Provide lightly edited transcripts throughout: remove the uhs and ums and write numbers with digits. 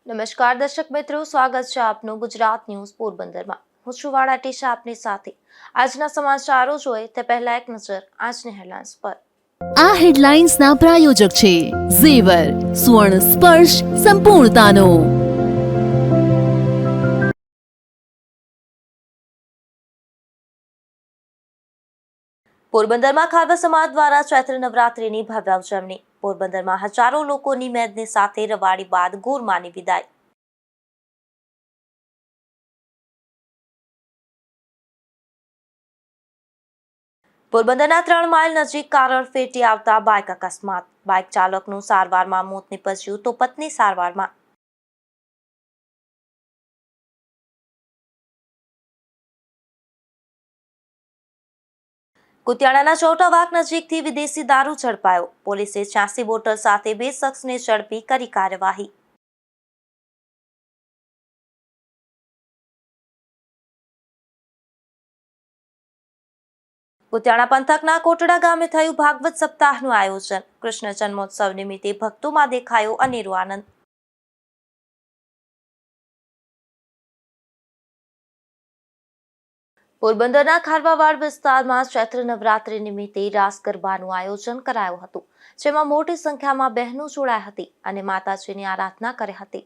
નમસ્કાર દર્શક મિત્રો, સ્વાગત છે આપનું ગુજરાત ન્યૂઝ પોરબંદરમાં। હું છું વાળા ટીશા આપની સાથે। આજના સમાચારો જોઈએ તે પહેલા એક નજર આજની હેડલાઇન્સ પર। આ હેડલાઇન્સના પ્રાયોજક છે ઝેવર સ્વર્ણ સ્પર્શ સંપૂર્ણતાનો। પોરબંદરમાં ખારવા સમાજ દ્વારા ચૈત્ર નવરાત્રિની ભવ્ય ઉજવણી। પોરબંદરમાં હજારો લોકોની મેદની સાથે રવાડી બાદ ગોરમાની વિદાય। પોરબંદરના 3 માઇલ નજીક કાર ફેટી આવતા બાઇક અકસ્માત। બાઇક ચાલકનું સારવારમાં મોત નીપજ્યું તો પત્ની સારવારમાં। કુતિયાણાના ચોટા વાક નજીકથી વિદેશી દારૂ ઝડપાયો। પોલીસે 86 બોટલ સાથે 2 શખ્સને ઝડપી કરી કાર્યવાહી। કુતિયાણા પંથકના કોટડા ગામે થયું ભાગવત સપ્તાહનું આયોજન। કૃષ્ણ જન્મોત્સવ નિમિત્તે ભક્તોમાં દેખાયો અનેરો આનંદ। પોરબંદરના ખારવાવાડ વિસ્તારમાં ચૈત્ર નવરાત્રી નિમિત્તે રાસ ગરબાનું આયોજન કરાયું હતું, જેમાં મોટી સંખ્યામાં બહેનો જોડાઈ હતી અને માતાજીની આરાધના કરી હતી।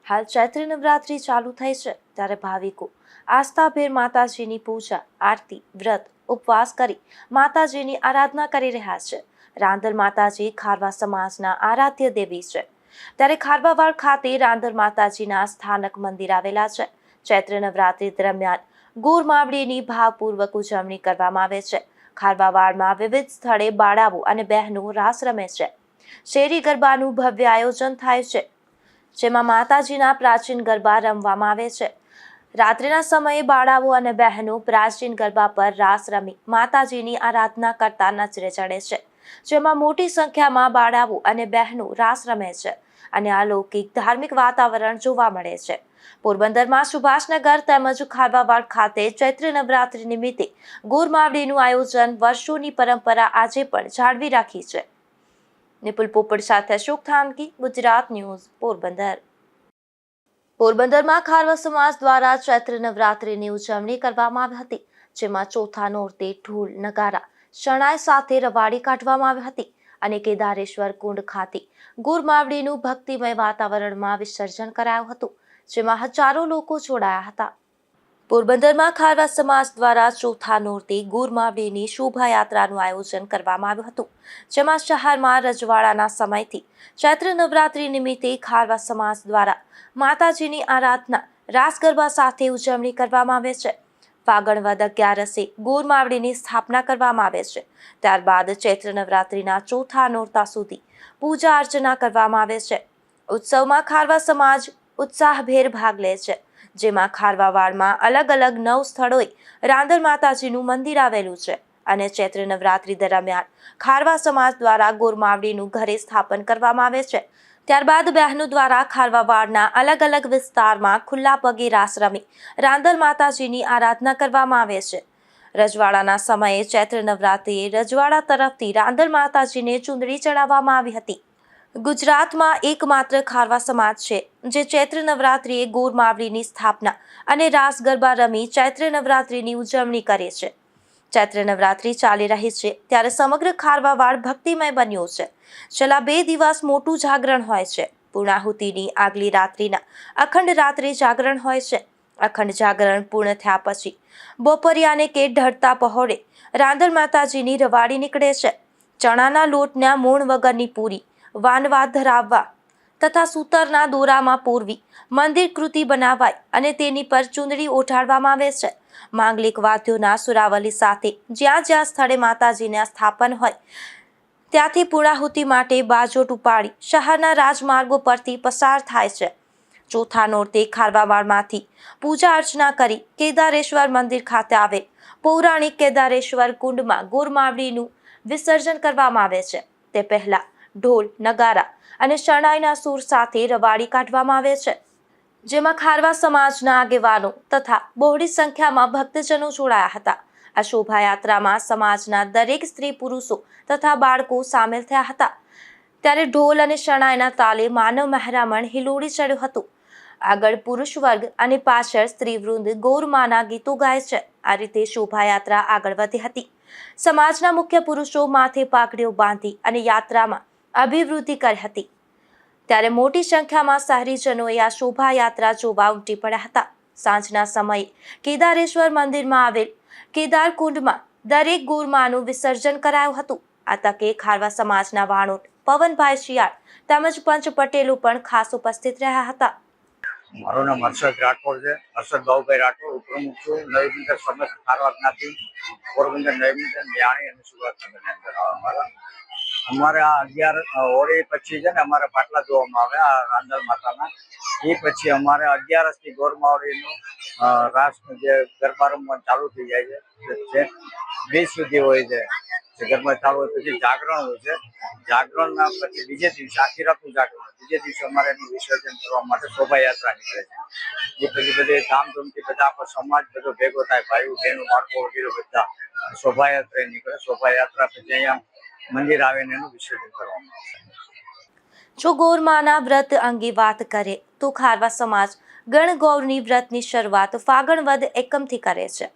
હાલ ચૈત્ર નવરાત્રી ચાલુ થઈ છે, ત્યારે ભાવિકો આસ્થાભેર માતાજીની પૂજા, આરતી, વ્રત, ઉપવાસ કરી માતાજીની આરાધના કરી રહ્યા છે। રાંદલ માતાજી ખારવા સમાજના આરાધ્ય દેવી છે, ત્યારે ખારવાવાડ ખાતે રાંદલ માતાજીના સ્થાનક મંદિર આવેલા છે। ચૈત્ર નવરાત્રી દરમિયાન ગોરમાવડીની ભાવપૂર્વક ઉજવણી કરવામાં આવે છે। ખારવાવાડમાં વિવિધ સ્થળે બાળાઓ અને બહેનો રાસ રમે છે। શેરી ગરબાનું ભવ્ય આયોજન થાય છે, જેમાં માતાજીના પ્રાચીન ગરબા રમવામાં આવે છે। રાત્રિના સમયે બાળાઓ અને બહેનો પ્રાચીન ગરબા પર રાસ રમી માતાજીની આરાધના કરતા નજરે ચડે છે, જેમાં મોટી સંખ્યામાં બાળાઓ અને બહેનો રાસ રમે છે અને અલૌકિક ધાર્મિક વાતાવરણ જોવા મળે છે। પોરબંદરમાં સુભાષનગર તેમજ ખારવાવાડ ખાતે ચૈત્ર નવરાત્રી નિમિત્તે ગોરમાવડીનું આયોજન વર્ષોની પરંપરા આજે પણ જાળવી રાખી છે। નિપુલ પોપટ સાથે અશોક થાનકી, ગુજરાત ન્યૂઝ, પોરબંદર। પોરબંદરમાં ખારવા સમાજ દ્વારા ચૈત્ર નવરાત્રીની ઉજવણી કરવામાં આવી હતી, જેમાં ચોથા નોરતે ઢોલ, નગારા, શરણાઈ સાથે રવાડી કાઢવામાં આવી હતી અને કેદારેશ્વર કુંડ ખાતે ગોરમાવડીનું ભક્તિમય વાતાવરણમાં વિસર્જન કરાયું હતું, જેમાં હજારો લોકો જોડાયા હતા। પોરબંદરમાં ખારવા સમાજ દ્વારા ચોથા નોરતે ગોરમાવડીની શોભાયાત્રાનું આયોજન કરવામાં આવ્યું હતું, જેમાં શહેરમાં રજવાડાના સમયથી ચૈત્ર નવરાત્રી નિમિત્તે ખારવા સમાજ દ્વારા માતાજીની આરાધના રાસ ગરબા સાથે ઉજવણી કરવામાં આવે છે। ફાગણ વદ 11 ગોરમાવડીની સ્થાપના કરવામાં આવે છે, ત્યારબાદ ચૈત્ર નવરાત્રીના ચોથા નોરતા સુધી પૂજા અર્ચના કરવામાં આવે છે। ઉત્સવમાં ખારવા સમાજ ઉત્સાહભેર ભાગ લે છે, જેમાં ખારવાવાડમાં અલગ અલગ 9 સ્થળોએ રાંદલ માતાજીનું મંદિર આવેલું છે અને ચૈત્ર નવરાત્રી દરમિયાન ખારવા સમાજ દ્વારા ગોરમાવડીનું ઘરે સ્થાપન કરવામાં આવે છે। ત્યારબાદ બહેનો દ્વારા ખારવાવાડના અલગ અલગ વિસ્તારમાં ખુલ્લા પગે રાસ રમી રાંદલ માતાજીની આરાધના કરવામાં આવે છે। રજવાડાના સમયે ચૈત્ર નવરાત્રિએ રજવાડા તરફથી રાંદલ માતાજીને ચુંદડી ચડાવવામાં આવી હતી। ગુજરાતમાં એકમાત્ર ખારવા સમાજ છે જે ચૈત્ર નવરાત્રિએ ગોરમાવડીની સ્થાપના અને રાસ ગરબા રમી ચૈત્ર નવરાત્રિની ઉજવણી કરે છે। ચૈત્ર નવરાત્રિ ચાલી રહી છે ત્યારે સમગ્ર ખારવાવાડ ભક્તિમય બન્યો છે। છેલ્લા 2 દિવસ મોટું જાગરણ હોય છે। પૂર્ણાહુતિની આગલી રાત્રિના અખંડ રાત્રિ જાગરણ હોય છે। અખંડ જાગરણ પૂર્ણ થયા પછી બપોરિયાને કે ઢળતા પહોળે રાંદલ માતાજીની રવાડી નીકળે છે। ચણાના લોટના મૂણ વગરની પૂરી વાનવા ધરાવવા તથા સૂતરના દોરામાં પૂરવી મંદિર કૃતિ બનાવાય અને તેની પર ચુંદડી ઓઢાડવામાં આવે છે। માંગલિક વાદ્યોના સુરાવલી સાથે જ્યાં જ્યાં સ્થળે માતાજીના સ્થાપન હોય ત્યાંથી પૂર્ણાહુતિ માટે બાજોટ ઉપાડી શહેરના રાજમાર્ગો પરથી પસાર થાય છે। ચોથા નોરતે ખારવાવાડમાંથી પૂજા અર્ચના કરી કેદારેશ્વર મંદિર ખાતે આવેલ પૌરાણિક કેદારેશ્વર કુંડમાં ગોરમાવડીનું વિસર્જન કરવામાં આવે છે। તે પહેલા ઢોલ, નગારા અને શરણાઈના સૂર સાથે રવાડી કાઢવામાં આવે છે, જેમાં ખારવા સમાજના આગેવાનો તથા બહોળી સંખ્યામાં ભક્તજનો જોડાયા હતા। આ શોભાયાત્રામાં સમાજના દરેક સ્ત્રી પુરુષો તથા બાળકો સામેલ થયા હતા। ત્યારે ઢોલ અને શરણાઈના તાલે માનવ મહેરામણ હિલોડી ચડ્યું હતું। આગળ પુરુષ વર્ગ અને પાછળ સ્ત્રીવૃંદ ગૌરમાના ગીતો ગાય છે. આ રીતે શોભાયાત્રા આગળ વધી હતી. સમાજના મુખ્ય પુરુષો માથે પાઘડીઓ બાંધી અને યાત્રામાં અભિવૃદ્ધિ કરી હતી. ત્યારે મોટી સંખ્યામાં શહેરીજનોએ આ શોભાયાત્રા જોવા ઉમટી પડ્યા હતા. સાંજના સમયે કેદારેશ્વર મંદિરમાં આવેલ કેદાર કુંડમાં દરેક ગોરમાનું વિસર્જન કરાયું હતું. આ તકે ખારવા સમાજના વાણોટ પવનભાઈ શિયાળ તેમજ પંચ પટેલો પણ ખાસ ઉપસ્થિત રહ્યા હતા. મારું નામ હર્ષદ રાઠોડ છે. હર્ષદ બાબુભાઈ રાઠોડ, ઉપપ્રમુખ છું. નવી બંદર સમસ્ત ખારવા જ્ઞાતિ, પોરબંદર, નવી બંદર, મ્યાણી અને સુરતનગરની અંદર અમારે આ 11 હોળી પછી છે ને અમારે પાટલા જોવામાં આવે આ રાંદલ માતાના. એ પછી અમારે 11 થી ગોરમાવડીનું રાસ જે ગરબા રમવાનું ચાલુ થઈ જાય છે. 20 સુધી હોય છે. ગરબા ચાલુ હોય પછી જાગરણ હોય છે. જાગરણના પછી બીજે દિવસે આખી રાતનું જાગરણ, બીજે દિવસે અમારે એનું વિસર્જન કરવા માટે શોભાયાત્રા નીકળે છે. એ પછી બધે ધામધૂમથી બધા આપણો સમાજ બધો ભેગો થાય, ભાઈઓ બહેનો બાળકો વગેરે બધા શોભાયાત્રા નીકળે. શોભાયાત્રા પછી અહીંયા મંદિર આવીને એનું વિસર્જન કરવામાં આવે. જો ગોરમાના વ્રત અંગે વાત કરે તો ખારવા સમાજ ગણગૌરની વ્રતની શરૂઆત ફાગણ વદ એકમથી કરે છે.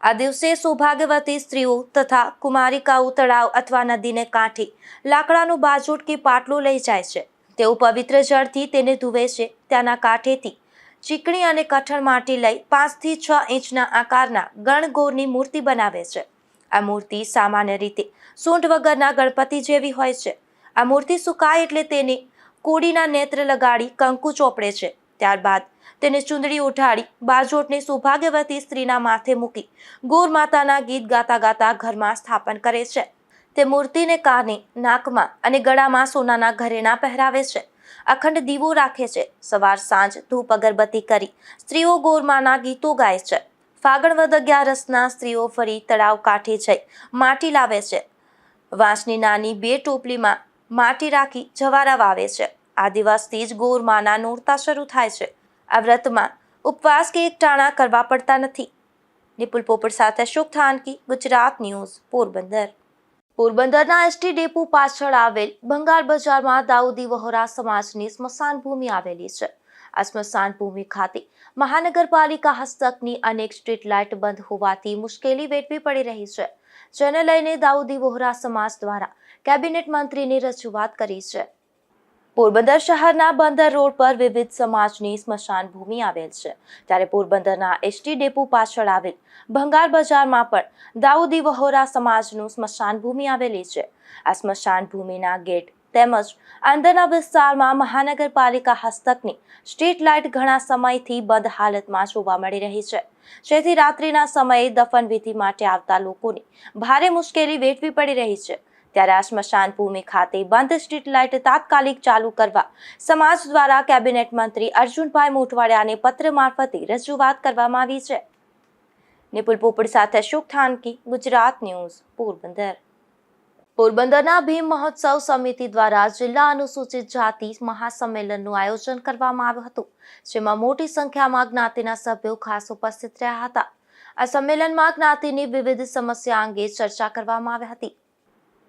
આ દિવસે સૌભાગ્યવતી સ્ત્રીઓ તથા કુમારિકાઓ તળાવ અથવા નદીને કાંઠે લાકડાનો બાજોટ કે પાટલો લઈ જાય છે. તેઓ પવિત્ર જળથી તેને ધુવે છે. ત્યાંના કાંઠેથી ચીકણી અને કઠણ માટી લઈ 5 થી 6 ઇંચના આકારના ગણગૌરની મૂર્તિ બનાવે છે. આ મૂર્તિ સામાન્ય રીતે સૂંઢ વગરના ગણપતિ જેવી હોય છે. આ મૂર્તિ સુકાય એટલે તેને કોડીના નેત્ર લગાડી કંકુ ચોપડે છે. ત્યારબાદ તેને ચુંદડી ઉઠાડી બાજોટને સૌભાગ્યવતી સ્ત્રીના માથે મૂકી ગોર માતાના ગીત ગાતા ગાતા ઘરમાં સ્થાપન કરે છે. તે મૂર્તિને કાને, નાકમાં અને ગળામાં સોનાના ઘરેણાં પહેરાવે છે. અખંડ દીવો રાખે છે. સવાર સાંજ ધૂપ અગરબત્તી કરી સ્ત્રીઓ ગોરમાના ગીતો ગાય છે. ફાગણ વદ 11ના સ્ત્રીઓ ફરી તળાવ કાંઠે જઈ માટી લાવે છે. વાંસની નાની 2 ટોપલીમાં માટી રાખી જવારા વાવે છે. આ દિવસથી જ ગોરમાના નોરતા શરૂ થાય છે. આ વ્રતમાં ઉપવાસ કે એકટાણા કરવા પડતા નથી. નિપુલ પોપટ સાથે અશોક થાનકી, ગુજરાત ન્યૂઝ, પોરબંદર. પોરબંદરના એસટી ડેપો પાછળ આવેલ ભંગાર બજારમાં દાઉદી વહોરા સમાજની સ્મશાન ભૂમિ આવેલી છે. આ સ્મશાન ભૂમિ ખાતે મહાનગરપાલિકા હસ્તકની અનેક સ્ટ્રીટ લાઇટ બંધ હોવાથી મુશ્કેલી વેઠવી પડી રહી છે. જેને લઈને દાઉદી વહોરા સમાજ દ્વારા કેબિનેટ મંત્રીને રજૂઆત કરી છે. પોરબંદર શહેરના બંદર રોડ પર વિવિધ સમાજની સ્મશાન ભૂમિ આવેલ છે. ત્યારે પોરબંદરના એસટી ડેપો પાછળ આવેલ ભંગાર બજારમાં પણ દાઉદી વહોરા સમાજનું સ્મશાન ભૂમિ આવેલી છે. આ સ્મશાન ભૂમિના ગેટ તેમજ અંદરના વિસ્તારમાં મહાનગરપાલિકા હસ્તકની સ્ટ્રીટ લાઇટ ઘણા સમયથી બંધ હાલતમાં જોવા મળી રહી છે. જેથી રાત્રિના સમયે દફન વિધિ માટે આવતા લોકોને ભારે મુશ્કેલી વેઠવી પડી રહી છે. ત્યારે આ સ્મશાન ભૂમિ ખાતે બંધ સ્ટ્રીટ લાઇટ તાત્કાલિક ચાલુ કરવા સમાજ દ્વારા કેબિનેટ મંત્રી અર્જુનભાઈ મોઢવાડિયાને પત્ર મારફતે રજૂઆત કરવામાં આવી છે. નિપુલ પોપટ સાથે અશોક થાનકી, ગુજરાત ન્યૂઝ, પોરબંદર. પોરબંદરના ભીમ મહોત્સવ સમિતિ દ્વારા જિલ્લા અનુસૂચિત જાતિ મહાસંમેલનનું આયોજન કરવામાં આવ્યું હતું. જેમાં મોટી સંખ્યામાં જ્ઞાતિના સભ્યો ખાસ ઉપસ્થિત રહ્યા હતા. આ સંમેલનમાં જ્ઞાતિની વિવિધ સમસ્યા અંગે ચર્ચા કરવામાં આવી હતી.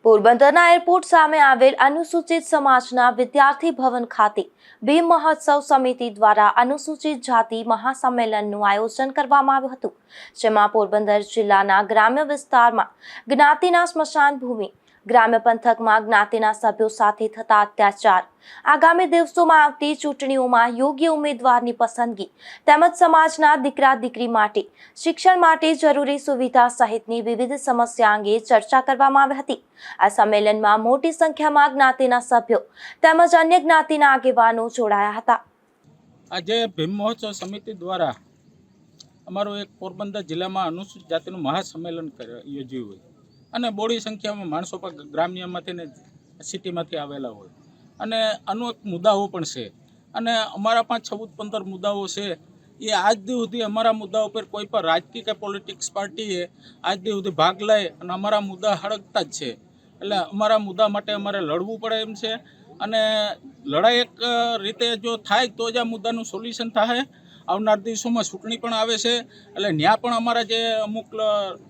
પોરબંદરના એરપોર્ટ સામે આવેલ અનુસૂચિત સમાજના વિદ્યાર્થી ભવન ખાતે ભીમ મહોત્સવ સમિતિ દ્વારા અનુસૂચિત જાતિ મહાસંમેલનનું આયોજન કરવામાં આવ્યું હતું. જેમાં પોરબંદર જિલ્લાના ગ્રામ્ય વિસ્તારમાં જ્ઞાતિના સ્મશાન ભૂમિ, ગ્રામ્ય પંથકમાં જ્ઞાતિના સભ્યો સાથે થતા અત્યાચાર, આગામી દિવસોમાં આવતી ચૂંટણીઓમાં યોગ્ય ઉમેદવારની પસંદગી તેમજ સમાજના દીકરા દીકરી માટે શિક્ષણ માટે જરૂરી સુવિધા સહિતની વિવિધ સમસ્યા અંગે ચર્ચા કરવામાં આવી હતી. આ સંમેલનમાં મોટી સંખ્યામાં જ્ઞાતિના સભ્યો તેમજ અન્ય જ્ઞાતિના આગેવાનો જોડાયા હતા. આજે ભીમ મહોત્સવ સમિતિ દ્વારા અમારું એક પોરબંદર જિલ્લામાં અનુસૂચિત જાતિનું મહાસંમેલન યોજ્યું હોય અને બોડી સંખ્યામાં માણસો પણ ગ્રામ્યમાંથી ને સિટીમાંથી આવેલા હોય અને અનેક મુદ્દાઓ પણ છે અને અમારા 5-14-15 મુદ્દાઓ છે. એ આજ દી સુધી અમારા મુદ્દા ઉપર કોઈ પણ રાજકીય કે પોલિટિક્સ પાર્ટીએ આજ દી સુધી ભાગ લઈ અને અમારા મુદ્દા હળગતા જ છે. એટલે અમારા મુદ્દા માટે અમારે લડવું પડે એમ છે અને લડાઈ એક રીતે જો થાય તો જ આ મુદ્દાનું સોલ્યુશન થાય. આવનાર દિવસોમાં ચૂંટણી પણ આવે છે એટલે ત્યાં પણ અમારા જે અમુક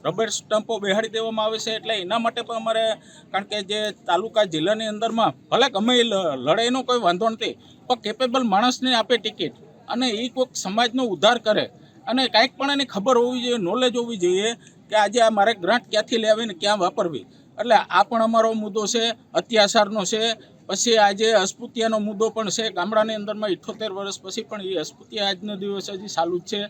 રબર સ્ટમ્પો બેહાડી દેવામાં આવે છે. એટલે એના માટે પણ અમારે, કારણ કે જે તાલુકા જિલ્લાની અંદરમાં ભલે ગમે લડાઈનો કોઈ વાંધો નથી, પણ કેપેબલ માણસને આપે ટિકિટ અને એ કોઈક સમાજનો ઉદ્ધાર કરે અને કાંઈક પણ એની ખબર હોવી જોઈએ, નોલેજ હોવી જોઈએ કે આજે આ મારે ગ્રાન્ટ ક્યાંથી લેવી ને ક્યાં વાપરવી. એટલે આ પણ અમારો મુદ્દો છે, અત્યાચારનો છે. પછી આજે અસ્પૃશ્યનો મુદ્દો પણ છે. ગામડાની અંદરમાં 78 વર્ષ પછી પણ એ અસ્પૃશ્ય આજનો દિવસ હજી ચાલુ જ છે.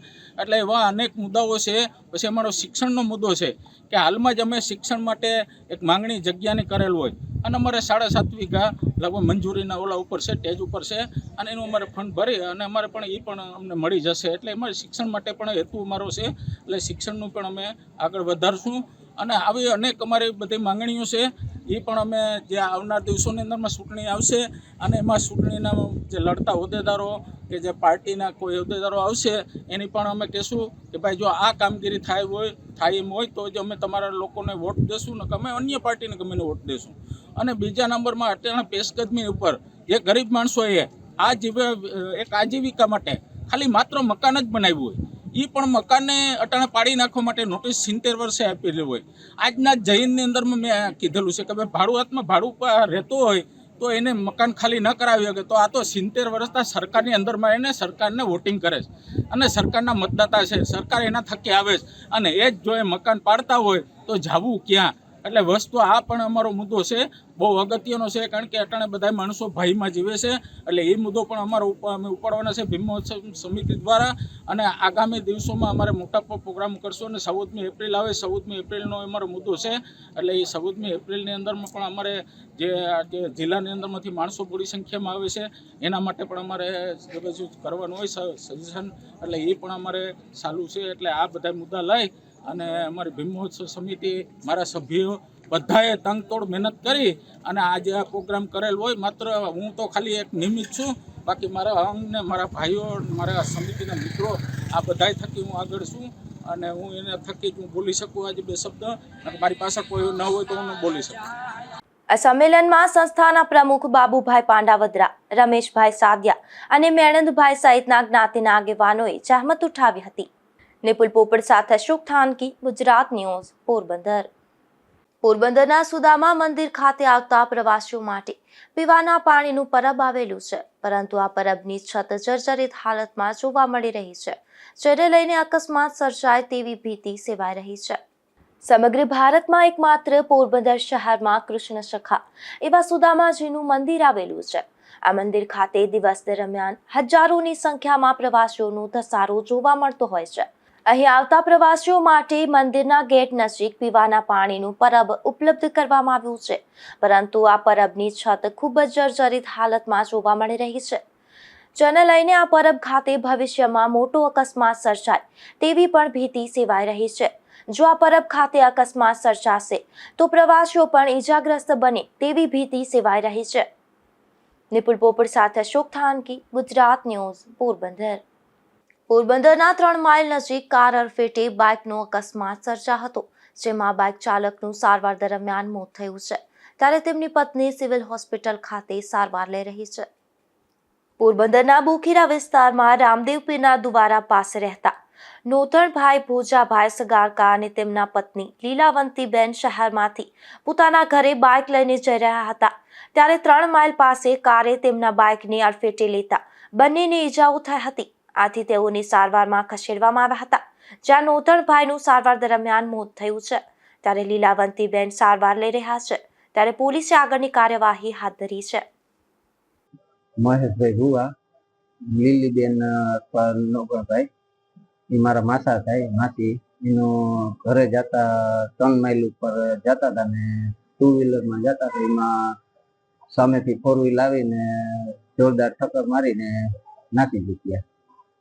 એટલે એવા અનેક મુદ્દાઓ છે. પછી અમારો શિક્ષણનો મુદ્દો છે કે હાલમાં જ અમે શિક્ષણ માટે એક માંગણી જગ્યાની કરેલ હોય અને અમારે 7.5 વીઘા લગભગ મંજૂરીના ઓલા ઉપર છે, ટેજ ઉપર છે અને એનું અમારે ફંડ ભરી અને અમારે પણ એ પણ અમને મળી જશે. એટલે અમારે શિક્ષણ માટે પણ હેતુ અમારો છે. એટલે શિક્ષણનું પણ અમે આગળ વધારશું અને આવી અનેક અમારી બધી માંગણીઓ છે. એ પણ અમે જે આવનાર દિવસોની અંદરમાં ચૂંટણી આવશે અને એમાં ચૂંટણીના જે લડતા હોદ્દેદારો કે જે પાર્ટીના કોઈ હોદ્દેદારો આવશે એની પણ અમે કહેશું કે ભાઈ જો આ કામગીરી થાય એમ હોય તો જ અમે તમારા લોકોને વોટ દેશું ને કે અમે અન્ય પાર્ટીને ગમે વોટ દેશું. અને બીજા નંબરમાં અત્યારે પેશકદમી ઉપર જે ગરીબ માણસોએ એક આજીવિકા માટે ખાલી માત્ર મકાન જ બનાવ્યું હોય, એ પણ મકાનને અટાણે પાડી નાખવા માટે નોટિસ 70 વર્ષે આપેલી હોય. આજના જૈનની અંદરમાં મેં કીધેલું છે કે ભાઈ ભાડુઆતમાં ભાડું રહેતો હોય તો એને મકાન ખાલી ન કરાવી શકે. તો આ તો 70 વર્ષના સરકારની અંદરમાં એને સરકારને વોટિંગ કરે છે અને સરકારના મતદાતા છે, સરકાર એના થકી આવે છે અને એ જ જો એ મકાન પાડતા હોય તો જાવું ક્યાં. એટલે વસ્તુ આ પણ અમારો મુદ્દો છે, બહુ અગત્યનો છે. કારણ કે અટાણે બધા માણસો ભાઈમાં જીવે છે. એટલે એ મુદ્દો પણ અમે ઉપાડવાના છે ભીમ મહોત્સવ સમિતિ દ્વારા. અને આગામી દિવસોમાં અમારે મોટા પ્રોગ્રામ કરશું અને 14મી એપ્રિલ આવે, 14મી એપ્રિલનો અમારો મુદ્દો છે. એટલે એ 14મી એપ્રિલની અંદરમાં પણ અમારે જે જિલ્લાની અંદરમાંથી માણસો પૂરી સંખ્યામાં આવે છે એના માટે પણ અમારે બધું કરવાનું હોય સજેશન. એટલે એ પણ અમારે ચાલુ છે. એટલે આ બધા મુદ્દા લઈ અને અમારી ભીમ મહોત્સવ સમિતિ, મારા સભ્યો બધાએ તંગતોડ મહેનત કરી અને આજે આ પ્રોગ્રામ કરેલ હોય. માત્ર હું તો ખાલી એક નિમિત્ત છું, બાકી મારા અંગને મારા ભાઈઓ, મારા સમિતિના મિત્રો આ બધાય થકી હું આગળ છું અને હું એના થકી જ હું બોલી શકું આજે 2 શબ્દ. અને મારી પાસે કોઈ ન હોય તો હું બોલી શકું. આ સંમેલનમાં સંસ્થાના પ્રમુખ બાબુભાઈ પાંડાવદરા, રમેશભાઈ સાદિયા અને મેણંદભાઈ સહિતના જ્ઞાતિના આગેવાનોએ જહેમત ઉઠાવી હતી. નિપુલ પોપટ સાથે અશોક થાનકી, ગુજરાત ન્યૂઝ, પોરબંદર. પોરબંદરના સુદામા મંદિર ખાતે આવતા પ્રવાસીઓ માટે પીવાના પાણીનું પરબ આવેલું છે, પરંતુ આ પરબની છત જર્જરિત હાલતમાં જોવા મળી રહી છે, જેને લઈને અકસ્માત સર્જાય તેવી ભીતિ સેવાઈ રહી છે. સમગ્ર ભારતમાં એકમાત્ર પોરબંદર શહેરમાં કૃષ્ણ સખા એવા સુદામાજીનું મંદિર આવેલું છે. આ મંદિર ખાતે દિવસ દરમિયાન હજારોની સંખ્યામાં પ્રવાસીઓનો ધસારો જોવા મળતો હોય છે. અહીં આવતા પ્રવાસીઓ માટે મંદિરના ગેટ નજીક પીવાના પાણીનું પરબ ઉપલબ્ધ કરવામાં આવ્યું છે, પરંતુ આ પરબની છત ખૂબ જ જર્જરિત હાલતમાં જોવા મળી રહી છે, જેને લઈને આ પરબ ખાતે ભવિષ્યમાં મોટો અકસ્માત સર્જાય તેવી પણ ભીતિ સેવાઈ રહી છે. જો આ પરબ ખાતે અકસ્માત સર્જાશે તો પ્રવાસીઓ પણ ઈજાગ્રસ્ત બને તેવી ભીતિ સેવાઈ રહી છે. નિપુલ પોપટ સાથે અશોક થાનકી, ગુજરાત ન્યૂઝ, પોરબંદર. પોરબંદરના 3 માઇલ નજીક કાર અડફેટે બાઇકનો અકસ્માત સર્જા હતો, જેમાં બાઇક ચાલકનું સારવાર દરમિયાન મોત થયું છે, ત્યારે તેમની પત્ની સિવિલ હોસ્પિટલ ખાતે સારવાર લઈ રહી છે. પોરબંદરના બોખીરા વિસ્તારમાં રામદેવ પીરના દુવારા પાસે રહેતા નોતણભાઈ ભોજાભાઈ સગારકા અને તેમના પત્ની લીલાવંતીબેન શહેરમાંથી પોતાના ઘરે બાઇક લઈને જઈ રહ્યા હતા, ત્યારે 3 માઇલ પાસે કારે તેમના બાઇકને અડફેટે લેતા બંનેને ઈજાઓ થઈ હતી. આથી તેઓની સારવારમાં ખસેડવામાં આવ્યા હતા, જ્યાં નોતણભાઈનું સારવાર દરમિયાન મોત થયું છે, ત્યારે લીલાવંતીબેન સારવાર લઈ રહ્યા છે, ત્યારે પોલીસે આગળની કાર્યવાહી હાથ ધરી છે. મહેશભાઈ ભુવા, લીલીબેન નોકરભાઈ, એ મારા માસા થાય માસી. એનું ઘરે જતા 3 માઇલ ઉપર જતા હતા ને 2 વ્હીલરમાં જતા હતા. એમાં સામેથી 4 વ્હીલ આવીને જોરદાર ઠક્કર મારીને નાખી દીધી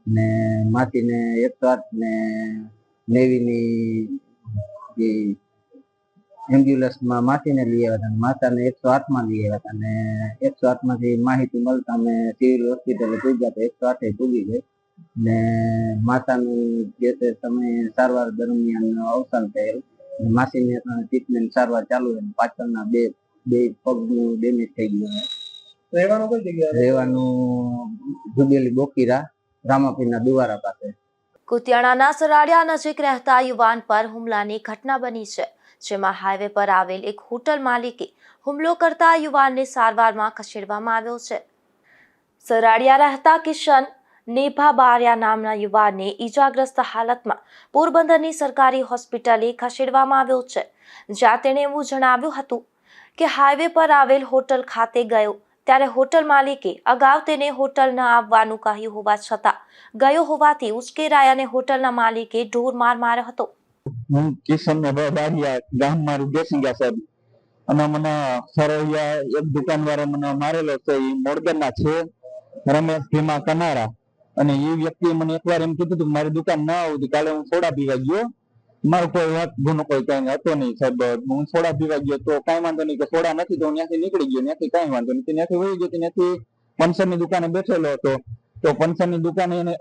ને માસીને 108 ને નેવીની એમ્બ્યુલન્સમાં માસીને લઈ આવ્યા હતા, માતાને 108માં લઈ આવ્યા હતા ને 108માંથી માહિતી મળતા અમે સિવિલ હોસ્પિટલે પૂગ્યા તો 108 પૂગી ગઈ ને માતાનું જે તે સમયે સારવાર દરમિયાન અવસાન થયેલ. માસીને ટ્રીટમેન્ટ સારવાર ચાલુ અને પાછળના બે પગનું ડેમેજ થઈ ગયું. રહેવાનું કઈ જગ્યાએ? રહેવાનું જુબેલી બોકીરા રામાપીરના દુવારા પાસે. કુતિયાણાના સરાડિયા નજીક રહેતા યુવાન પર હુમલાની ઘટના બની છે, જેમાં હાઈવે પર આવેલ એક હોટલ માલિકે હુમલો કરતા યુવાનને સારવારમાં ખસેડવામાં આવ્યો છે. સરાડિયા રહેતા કિશન નેભા બારિયા નામના યુવાનને ઈજાગ્રસ્ત હાલતમાં પોરબંદરની સરકારી હોસ્પિટલે ખસેડવામાં આવ્યો છે, જ્યાં તેણે એવું જણાવ્યું હતું કે હાઈવે પર આવેલ હોટલ ખાતે ગયો ત્યારે હોટલ માલિકે અગાઉ તેને હોટલ ન આવવાનું કહ્યું હોવા છતાં ગયો હોવાથી ઉશ્કેરાય અને હોટલના માલિકે ઢોર માર માર્યો હતો. હું કિશન બારિયા ગામ મારું દેસિંગા સાહેબ અને મને સરવૈયા એક દુકાનવાળો મને મારેલો છે. એ મોડગરના છે, રમેશ ભીમા કનારા. અને એ વ્યક્તિએ મને એકવાર એમ કીધું કે મારી દુકાન ના આવતી, કાલે હું સોડા પીવા ગયો, મારો કોઈ વાત ગુનો કોઈ કઈ હતો નહીં સાહેબ. હું સોડા પીવા ગયો તો કઈ વાંધો નહીં, કે સોડા નથી તો હું ત્યાંથી નીકળી ગયો, ત્યાંથી કઈ વાંધો નહીં, ત્યાંથી વહી ગયો. ત્યાંથી પંચરની દુકાને બેઠેલો હતો, તો પંચરની દુકાને એને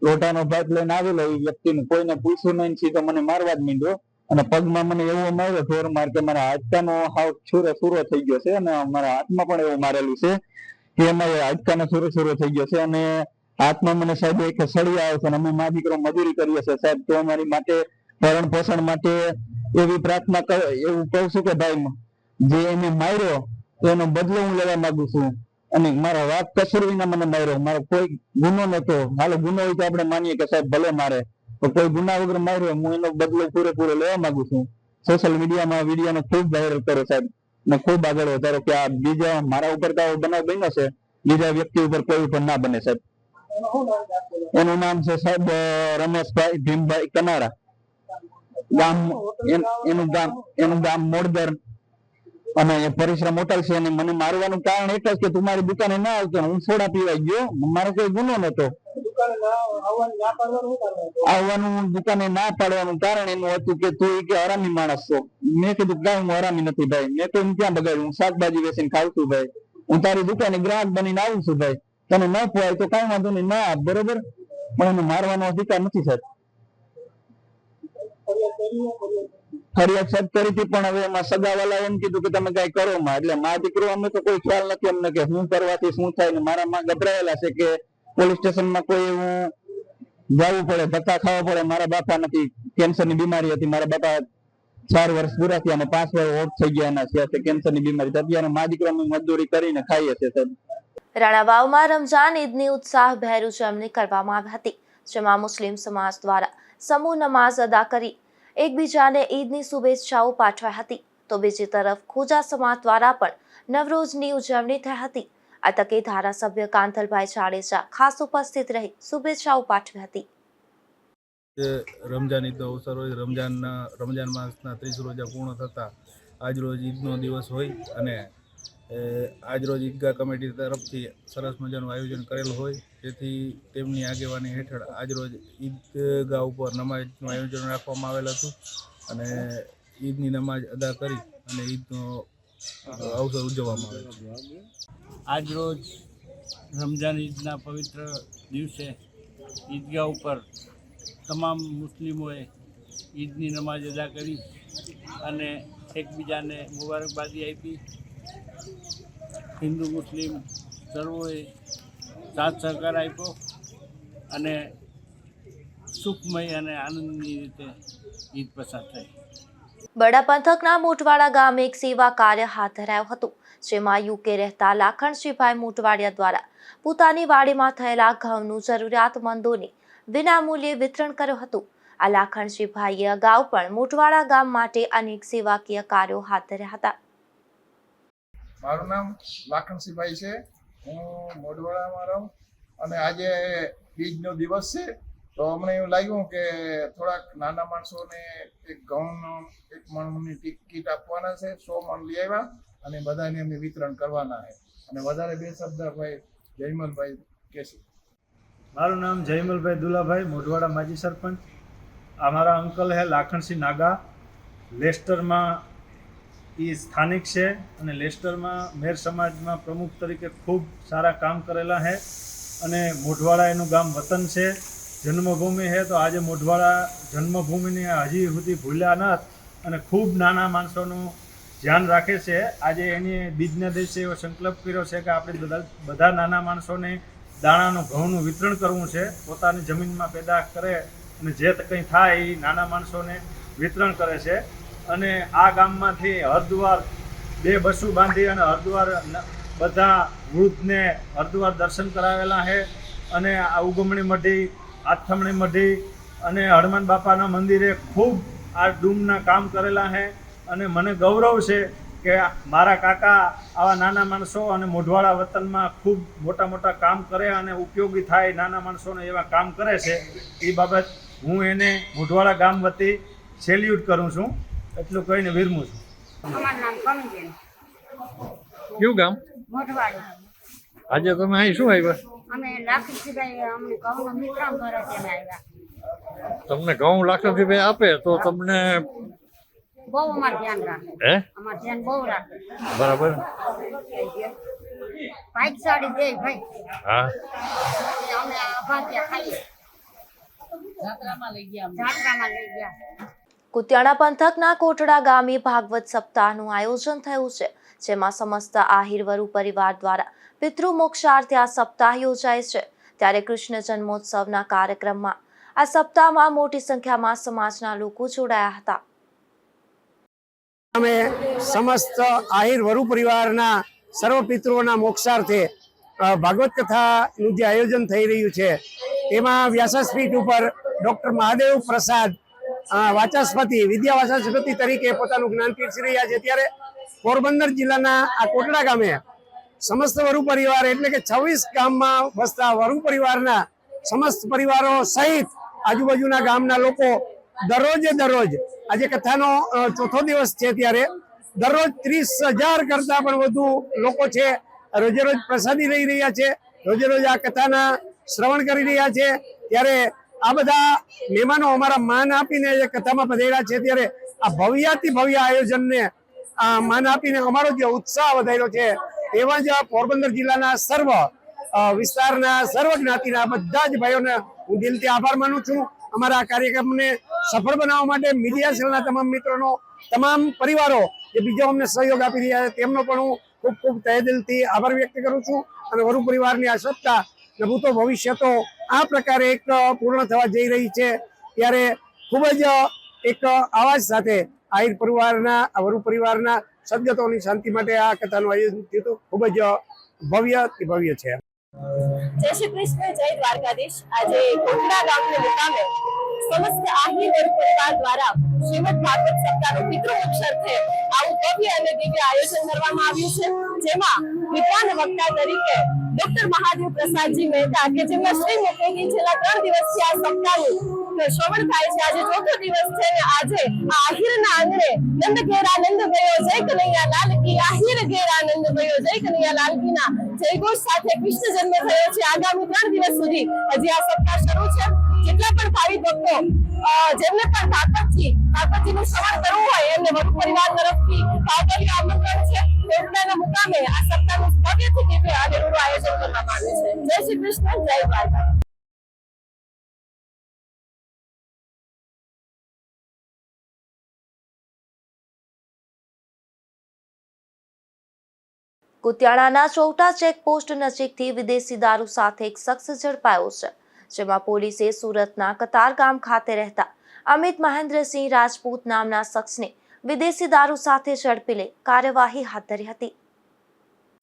લોઢાનો ભાત લઈને આવેલો. એ વ્યક્તિને કોઈને પૂછ્યું નહીં, સીધો મને મારવા જ માંડ્યો અને પગમાં મને એવો માર્યો ઢોર માર કે મારા હાડકાનો હાવ છૂરો થઈ ગયો છે, અને મારા હાથમાં પણ એવું મારેલું છે કે એમાં હાડકાનો છૂરો થઈ ગયો છે. અને હાથમાં મને સાહેબ એક સળિયા આવે છે, અને અમે મા દીકરો મજૂરી કરીએ છીએ સાહેબ. તો અમારી માટે ભરણ પોષણ માટે એવી પ્રાર્થના એવું કહું છું કે ભાઈ જે એને માર્યો તો એનો બદલો હું લેવા માંગુ છું. અને મારા વાત કસૂર વિના મને માર્યો, મારો કોઈ ગુનો નતો. હાલો ગુનો હોય તો આપણે માનીએ કે સાહેબ ભલે મારે, તો કોઈ ગુના વગર માર્યો, હું એનો બદલો પૂરેપૂરો લેવા માંગુ છું. સોશિયલ મીડિયામાં વિડીયોને ખૂબ વાયરલ કરો સાહેબ, ને ખૂબ આગળ વધારો કે આ બીજા મારા ઉપર તો બનાવ બન્યો છે, બીજા વ્યક્તિ ઉપર કોઈ ઉપર ના બને સાહેબ. એનું નામ છે સાહેબ રમેશભાઈ ભીમભાઈ કનારા, ગામ એનું ગામ મોડદર, અને એ પરિશ્રમ હોટલ છે. અને મને મારવાનું કારણ એક જ કે તું મારી દુકાને ના આવતો, હું સોડા પીવા ગયો, મારો કોઈ ગુનો નતો. આવવાનું દુકાને ના પાડવાનું કારણ એનું હતું કે તું કે હરામી માણસ છો. મેં કીધું કઈ હું હરામી નથી ભાઈ, મેં તો ક્યાં બગાડ્યું, હું શાકભાજી વેચીને ખાવ છું ભાઈ, હું તારી દુકાને ગ્રાહક બનીને આવું છું ભાઈ, તને ન પોવાય તો કઈ વાંધો નહીં, ના બરોબર, પણ એને મારવાનો અધિકાર નથી સાહેબ. ફરિયાદ સાહેબ કરી હતી, પણ હવે એમાં સગાવાલા એમ કીધું કે તમે કઈ કરો માં, એટલે મા દીકરો અમને તો કોઈ ખ્યાલ નથી અમને કે શું કરવાથી શું થાય. ને મારા માં ગભરાયેલા છે કે પોલીસ સ્ટેશનમાં કોઈ એવું જવું પડે, ધક્કા ખાવા પડે. મારા બાપા નથી, કેન્સરની બીમારી હતી, મારા બાપા 4 વર્ષ પૂરા થયા અને 5 વર્ષ ઓફ થઈ ગયા એના છે કેન્સરની બીમારી. અત્યારે મા દીકરો અમે મજદૂરી કરીને ખાઈએ છીએ સાહેબ. રાણાવાવમાં રમઝાન ઈદની ઉત્સાહભેર ઉજવણી કરવામાં આવી હતી, જેમાં મુસ્લિમ સમાજ દ્વારા સમૂહ નમાઝ અદા કરી એકબીજાને ઈદની શુભેચ્છાઓ પાઠવી હતી. તો બીજી તરફ ખોજા સમાજ દ્વારા પણ નવરોઝની ઉજવણી થઈ હતી. આ તકે ધારાસભ્ય કાંતલભાઈ જાડેજા ખાસ ઉપસ્થિત રહી શુભેચ્છાઓ પાઠવી હતી. રમજાન ઈદનો અવસર હોય, રમજાન માસના 30 રોજા પૂર્ણ થતા આજરોજ ઈદનો દિવસ હોય, અને આજરોજ ઈદગાહ કમિટી તરફથી સરસ મજાનું આયોજન કરેલું હોય, જેથી તેમની આગેવાની હેઠળ આજરોજ ઈદગાહ ઉપર નમાઝનું આયોજન રાખવામાં આવેલ હતું, અને ઈદની નમાઝ અદા કરી અને ઈદનો અવસર ઉજવવામાં આવે છે. આજરોજ રમજાન ઈદના પવિત્ર દિવસે ઈદગાહ ઉપર તમામ મુસ્લિમોએ ઈદની નમાઝ અદા કરી અને એકબીજાને મુબારકબાદી આપી. હિન્દુ મુસ્લિમ સર્વોએ સાથ સહકાર આપ્યો અને સુખમય અને આનંદની રીતે ઈદ પસાર થઈ. બડા પંથકના મોટવાડા ગામે એક સેવા કાર્ય હાથ ધરાયું હતું, જેમાં યુકે રહેતા લાખણસિંહભાઈ મોટવાડિયા દ્વારા પોતાની વાડીમાં થયેલા ઘઉંનું જરૂરિયાતમંદોને વિનામૂલ્યે વિતરણ કર્યું હતું. આ લાખણસિંહભાઈએ અગાઉ પણ મોટવાડા ગામ માટે અનેક સેવાકીય કાર્યો હાથ ધર્યા હતા. મારું નામ લાખણસિંહભાઈ છે, હું મોઢવાડામાં રહું, અને આજે બીજનો દિવસ છે, તો અમને એવું લાગ્યું કે થોડાક નાના માણસોને એક ઘઉંનો 1 મણની કીટ આપવાના છે. 100 મણ લઈ આવ્યા અને બધાને એમને વિતરણ કરવાના છે. અને વધારે 2 શબ્દ ભાઈ જયમલભાઈ કહેશે. મારું નામ જયમલભાઈ દુલાભાઈ, મોઢવાડા માજી સરપંચ. અમારા અંકલ હે લાખણસિંહ નાગા, લેસ્ટરમાં એ સ્થાનિક છે, અને લેસ્ટરમાં મેર સમાજમાં પ્રમુખ તરીકે ખૂબ સારા કામ કરેલા છે, અને મોઢવાડા એનું ગામ વતન છે, જન્મભૂમિ છે. તો આજે મોઢવાડા જન્મભૂમિને હજી સુધી ભૂલ્યા નથી, અને ખૂબ નાના માણસોનું ધ્યાન રાખે છે. આજે એની બીજના દિવસે એવો સંકલ્પ કર્યો છે કે આપણે બધા નાના માણસોને દાણાનું ઘઉંનું વિતરણ કરવું છે. પોતાની જમીનમાં પેદા કરે અને જે કંઈ થાય એ નાના માણસોને વિતરણ કરે છે. અને આ ગામમાંથી હરિદ્વાર 2 બસો બાંધી અને હરિદ્વાર બધા વૃદ્ધને હરિદ્વાર દર્શન કરાવેલા છે, અને આ ઉગમણી મઢી, આથમણી મઢી અને હનુમાન બાપાના મંદિરે ખૂબ આ ડૂમના કામ કરેલા છે. અને મને ગૌરવ છે કે મારા કાકા આવા નાના માણસો અને મોઢવાડા વતનમાં ખૂબ મોટા મોટા કામ કરે અને ઉપયોગી થાય નાના માણસોને એવા કામ કરે છે. એ બાબત હું એને મોઢવાડા ગામ વતી સેલ્યુટ કરું છું. એટલું કહીને વિરમું છું. અમારું નામ કમીબેન, કયું ગામ? મોઢવાડા. આજે તમે અહીં શું આવ્યા? અમે લાખનસિંહભાઈ અમને ઘઉંનો વિતરણ કરે છે અમે આવ્યા. તમને ઘઉં લાખનસિંહભાઈ આપે તો તમને બહુ અમારું ધ્યાન રાખે. હે અમારું ધ્યાન બહુ રાખે. બરાબર. પાઇપ સાડી દે ભાઈ. હા, એટલે અમે ભાગ્યા ખાઈએ. જાત્રામાં લઈ ગયા. કુતિયાણા પંથકના કોટડા ગામે ભાગવત સપ્તાહનું આયોજન થયું છે, જેમાં સમસ્ત આહિર વરુ પરિવાર દ્વારા પિતૃ મોક્ષાર્થે આ સપ્તાહ યોજાય છે. ત્યારે કૃષ્ણ જન્મોત્સવના કાર્યક્રમમાં આ સપ્તાહમાં મોટી સંખ્યામાં સમાજના લોકો જોડાયા હતા. અમે સમસ્ત આહિર વરુ પરિવારના સર્વ પિતૃઓના મોક્ષાર્થે ભાગવત કથાનું જે આયોજન થઈ રહ્યું છે તેમાં વ્યાસપીઠ ઉપર ડોક્ટર મહાદેવ પ્રસાદ વાચસ્પતિ, વિદ્યા વાચસ્પતિ તરીકે પોતાનું જ્ઞાન પીરસી રહ્યા છે. ત્યારે પોરબંદર જિલ્લાના આ કોટડા ગામે સમસ્ત વરુ પરિવાર એટલે કે 26 ગામમાં વસતા વરુ પરિવારના સમસ્ત પરિવારો સહિત આજુબાજુના ગામના લોકો દરરોજ આજે કથાનો ચોથો દિવસ છે ત્યારે દરરોજ 30,000 કરતા પણ વધુ લોકો છે રોજે રોજ પ્રસાદી લઈ રહ્યા છે, રોજે રોજ આ કથાના શ્રવણ કરી રહ્યા છે. ત્યારે આ બધા મહેમાનો અમારા માન આપીને જે કથામાં પધાર્યા છે ત્યારે આ ભવ્યાતિ ભવ્ય આયોજનને માન આપીને અમારો જે ઉત્સાહ વધાર્યો છે એવા જ પોરબંદર જિલ્લાના સર્વ વિસ્તારના સર્વ જ્ઞાતિના બધા જ ભાઈઓને હું દિલથી આભાર માનું છું. અમારા આ કાર્યક્રમને સફળ બનાવવા માટે મીડિયા સેલના તમામ મિત્રોનો, તમામ પરિવારો જે બીજો અમને સહયોગ આપી રહ્યા છે તેમનો પણ હું ખૂબ ખૂબ તહે દિલથી આભાર વ્યક્ત કરું છું. અને વરુ પરિવારની આ સપ્તાહ ભૂતો ભવિષ્ય તો આ પ્રકારે એક પૂર્ણ થવા જઈ રહી છે. ત્યારે ખૂબ જ એક આવાજ સાથે આહિર પરિવારના, વરુ પરિવારના સદગતોની શાંતિ માટે આ કથાનું આયોજન થયું હતું. ખૂબ જ ભવ્ય છે. જય શ્રી કૃષ્ણ, જય દ્વારકાધીશ. આજે કોટડા ગામને મુકામે સમસ્ત આહિર વરુ પરિવાર દ્વારા શ્રીમદ ભાગવત સપ્તાહનું પિતૃ મોક્ષાર્થે આવું ભવ્ય અને દિવ્ય આયોજન કરવામાં આવ્યું છે. જેમાં વિદ્વાન વક્તા તરીકે ડોક્ટર મહાદેવ પ્રસાદજી મહેતા કે જેમના શ્રી મુખેથી છેલ્લા 3 દિવસથી આ સપ્તાહનું શ્રવણ થાય છે. આજે ચોથો દિવસ છે અને આજે આ આહિરના આંગણે નંદ ઘેરા નંદ ભયો જય કનૈયા લાલ કી, આહિર ઘેરા નંદ ભયો જય કનૈયા લાલ કીના જયઘોષ સાથે કૃષ્ણ જન્મ થયો છે. આગામી 3 દિવસ સુધી હજી આ સપ્તાહ શરૂ છે. જેટલા પણ ભાવિક ભક્તો જેમને પણ ભાગવતજીનું શ્રવણ કરવું હોય એમને વરુ પરિવાર તરફથી ભાવભર્યું આમંત્રણ છે. કોટડાના મુકામે આ સપ્તાહનું ભવ્યથી દિવ્ય અને આયોજન કરવામાં આવ્યું છે. જય શ્રી કૃષ્ણ, જય દ્વારકા. કુતિયાણાના ચૌટા ચેકપોસ્ટ નજીકથી વિદેશી દારૂ સાથે એક શખ્સ ઝડપાયો છે, જેમાં પોલીસે સુરતના કતારગામ ખાતે રહેતા અમિત મહેન્દ્રસિંહ રાજપૂત નામના શખ્સને વિદેશી દારૂ સાથે ઝડપી લઈ કાર્યવાહી હાથ ધરી હતી.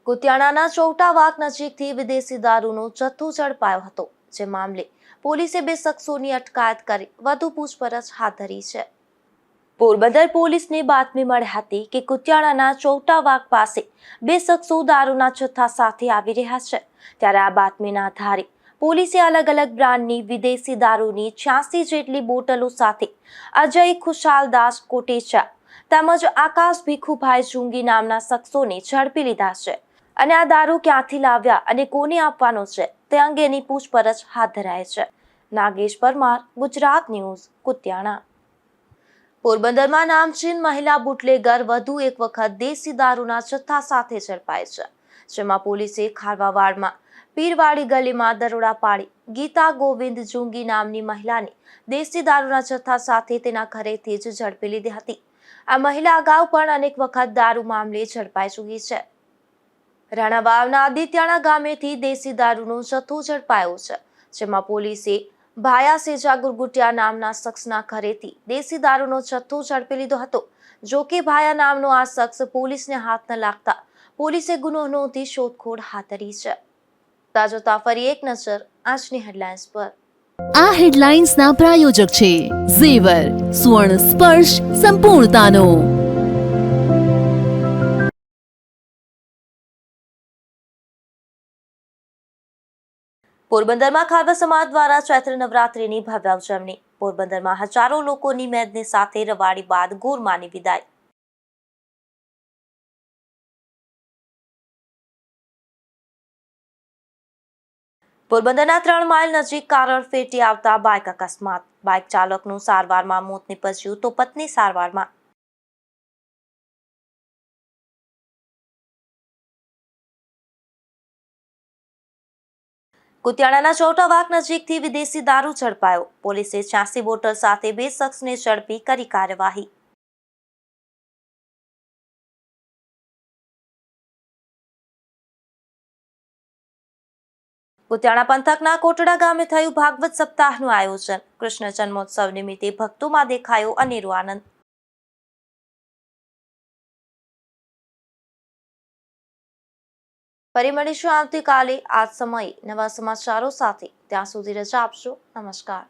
કુતિયાણાના ચૌટા વાક નજીકથી વિદેશી દારૂનો જથ્થો ઝડપાયો હતો, જે મામલે પોલીસે 2 શખ્સોની અટકાયત કરી વધુ પૂછપરછ હાથ ધરી છે. પોરબંદર પોલીસને બાતમી મળી હતી કે કુતિયાણાના ચૌટા વાક પાસે 2 શખ્સો દારૂના જથ્થા સાથે આવી રહ્યા છે. ત્યારે આ બાતમીના આધારે પોલીસે અલગ અલગ બ્રાન્ડની વિદેશી દારૂની 86 જેટલી બોટલો સાથે અજય ખુશાલદાસ કોટેચા તેમજ આકાશ ભીખુભાઈ જુંગી નામના શખ્સોને ઝડપી લીધા છે. અને આ દારૂ ક્યાંથી લાવ્યા અને કોને આપવાનો છે તે અંગેની પૂછપરછ હાથ ધરાય છે. નાગેશ પરમાર, ગુજરાત ન્યૂઝ, કુતિયાણા. પોરબંદરમાં નામચીન મહિલા બુટલેગર વધુ એક વખત દેશી દારૂના જથ્થા સાથે ઝડપાય છે, જેમાં પોલીસે ખારવાવાડમાં પીરવાડી ગલીમાં દરોડા પાડી ગીતા ગોવિંદ જુંગી નામની મહિલાને દેશી દારૂના જથ્થા સાથે તેના ઘરેથી જ ઝડપી લીધી હતી. આ મહિલા અગાઉ પણ અનેક વખત દારૂ મામલે ઝડપાઈ ચૂકી છે. રાણાવાવના આદિત્યાણા ગામેથી દેશી દારૂનો જથ્થો ઝડપાયો છે, જેમાં પોલીસે ભાયા સેજા ગુરગુટિયા નામના શખ્સના ઘરેથી દેશી દારૂનો જથ્થો ઝડપી લીધો હતો. જો કે ભાયા નામનો આ શખ્સ પોલીસને હાથ ન લાગતા પોલીસે ગુનો નોંધી શોધખોળ હાથ ધરી છે. તાજોતા ફરી એક નજર આજની હેડલાઇન્સ પર. આ હેડલાઇન્સના પ્રાયોજક છે ઝેવર, સુવર્ણ સ્પર્શ સંપૂર્ણતાનો. પોરબંદરમાં ખારવા સમાજ દ્વારા ચૈત્ર નવરાત્રિની ભવ્ય ઉજવણી. પોરબંદરમાં હજારો લોકોની મેદની સાથે રવાડી બાદ ગોરમાની વિદાય. પોરબંદરના 3 માઇલ નજીક કાર ફેટી આવતા બાઇક અકસ્માત. બાઇક ચાલકનું સારવારમાં મોત નીપજ્યું તો પત્ની સારવારમાં. કુતિયાણાના ચોટા વાક નજીકથી વિદેશી દારૂ ઝડપાયો. પોલીસે 86 બોટલ સાથે 2 શખ્સને ઝડપી કરી કાર્યવાહી. કુતિયાણા પંથકના કોટડા ગામે થયું ભાગવત સપ્તાહનું આયોજન. કૃષ્ણ જન્મોત્સવ નિમિત્તે ભક્તોમાં દેખાયો અનેરો આનંદ. ફરી મળીશું આવતીકાલે આ જ સમયે નવા સમાચારો સાથે. ત્યાં સુધી રજા આપશો. નમસ્કાર.